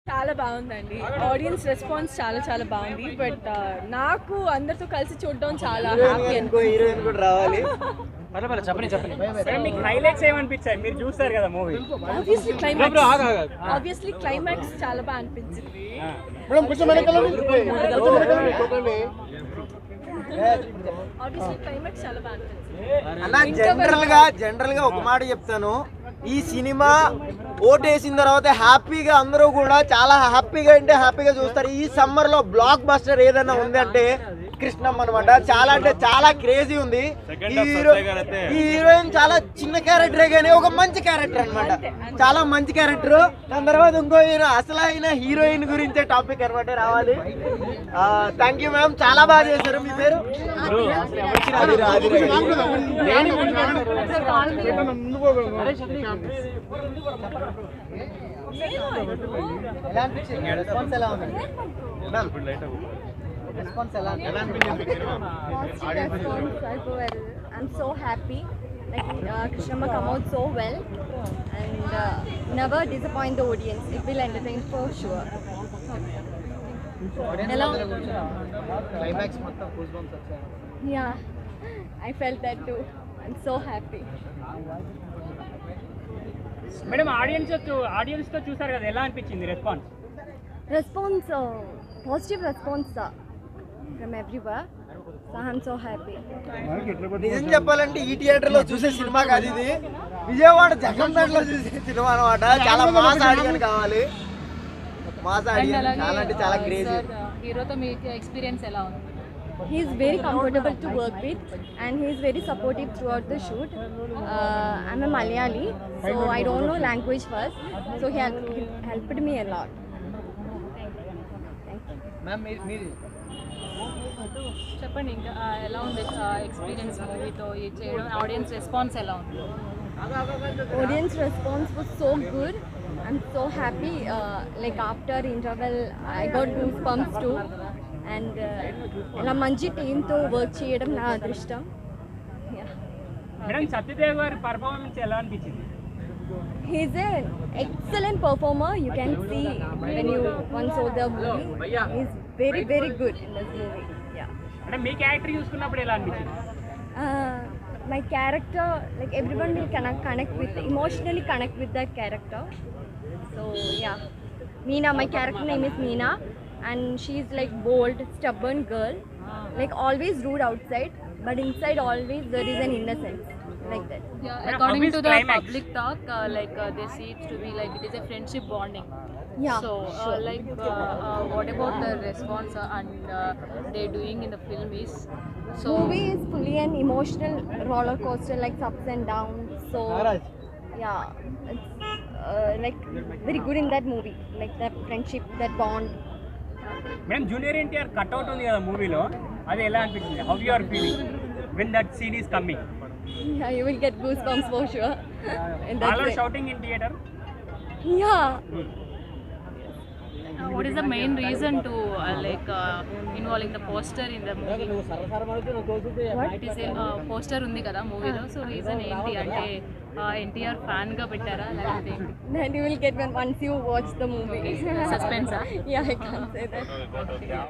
చాలా బాగుందండి. Audience response చాలా చాలా బాగుంది. బట్ నాకు అందరితో కలిసి చూడడం చాలా హ్యాపీ. ఇంకో హీరోయిన్ కూడా రావాలి. చెప్పండి మీకు హైలైట్స్ ఏమనిపించాయి మీరు చూస్తారు కదా మూవీ? ఆబ్వియస్లీ క్లైమాక్స్ చాలా బాగా అనిపించింది. ఆబ్వియస్లీ క్లైమాక్స్ చాలా బాగా అనిపించింది. అన్న జనరల్ గా ఒక మాట చెప్తాను, ఈ సినిమా ఓటేసిన తర్వాత హ్యాపీగా అందరూ కూడా చాలా హ్యాపీగా చూస్తారు. ఈ సమ్మర్ లో బ్లాక్ బస్టర్ ఏదైనా ఉంది అంటే కృష్ణమ్మ అనమాట. చాలా అంటే చాలా క్రేజీ ఉంది. ఈ హీరోయిన్ చాలా చిన్న క్యారెక్టరే కానీ ఒక మంచి క్యారెక్టర్ అనమాట, చాలా మంచి క్యారెక్టర్. దాని తర్వాత ఇంకో అసలైన హీరోయిన్ గురించే టాపిక్ అనమాట రావాలి. థ్యాంక్ యూ మ్యామ్, చాలా బాగా చేశారు. మీ పేరు? I'm so happy. Like Krishnamma come out so well and never disappoint the audience. It will entertain for sure. Hello. Climax మొత్తం goosebumps వచ్చాయి. Yeah, I felt that too. I'm so happy. Madam audience తో చూసారు కదా, ఎలా అనిపించింది response? Response, positive response from everywhere. So I'm so happy. నిజం చెప్పాలంటే ఈ థియేటర్ లో చూసే సినిమా కాదు ఇది, విజయవాడ జగన్పేట లో చూసే సినిమా అనమాట. చాలా మాస్ ఆడియన్స్ కావాలి, మాస్ ఆడియన్స్. చాలా అంటే చాలా క్రేజీ. హీరోతో మీ ఎక్స్పీరియన్స్ ఎలా ఉంది? He is very comfortable to work with and he is very supportive throughout the shoot. I'm a Malayali, so I don't know language first, so he helped me a lot. Ma'am మీరు చెప్పండి, ఇంకా ఎలా ఉంది experience మూవీతో చేయడం? Audience response ఎలా ఉంది? Audience response was so good. I'm so happy. Like after interval, I got goosebumps too. And ఇలా మంచి టీంతో వర్క్ చేయడం నా అదృష్టం. మేడం సత్యదేవ్ గారి పర్ఫార్మెన్స్ ఎలా అనిపించింది? He's an excellent performer. You can see when you once saw the movie. He's very good in this movie. Yeah. Madam me character చూసుకున్నప్పుడు ఎలా అనిపించింది? My character, like everyone will emotionally connect with that character. So yeah, Meena, my character name is Meena, and she's like bold, stubborn girl, like always rude outside, but inside always there is an innocence, like that. Yeah, according to the public talk, they see it to be like it is a friendship bonding. Yeah, So, sure. what about the response and they're doing in the film is so? Movie is fully an emotional roller coaster, like ups and downs. So yeah, it's like very good in that movie, like that friendship, that bond. Madam junior NTR cutout ఉంది కదా మూవీలో, అది ఎలా అనిపించింది? How you are feeling when that scene is coming? Yeah, you will get goosebumps for sure. And that's all are it. Shouting in theatre. Yeah. What is the main reason to involving the poster in the movie? It is a poster ఉంది కదా మూవీలో, so reason ఏంటి అంటే NTR fan గా పెట్టారా లేకపోతే ఏంటి? Then you will get once you watch the movie. Suspense. Yeah, I can't say that.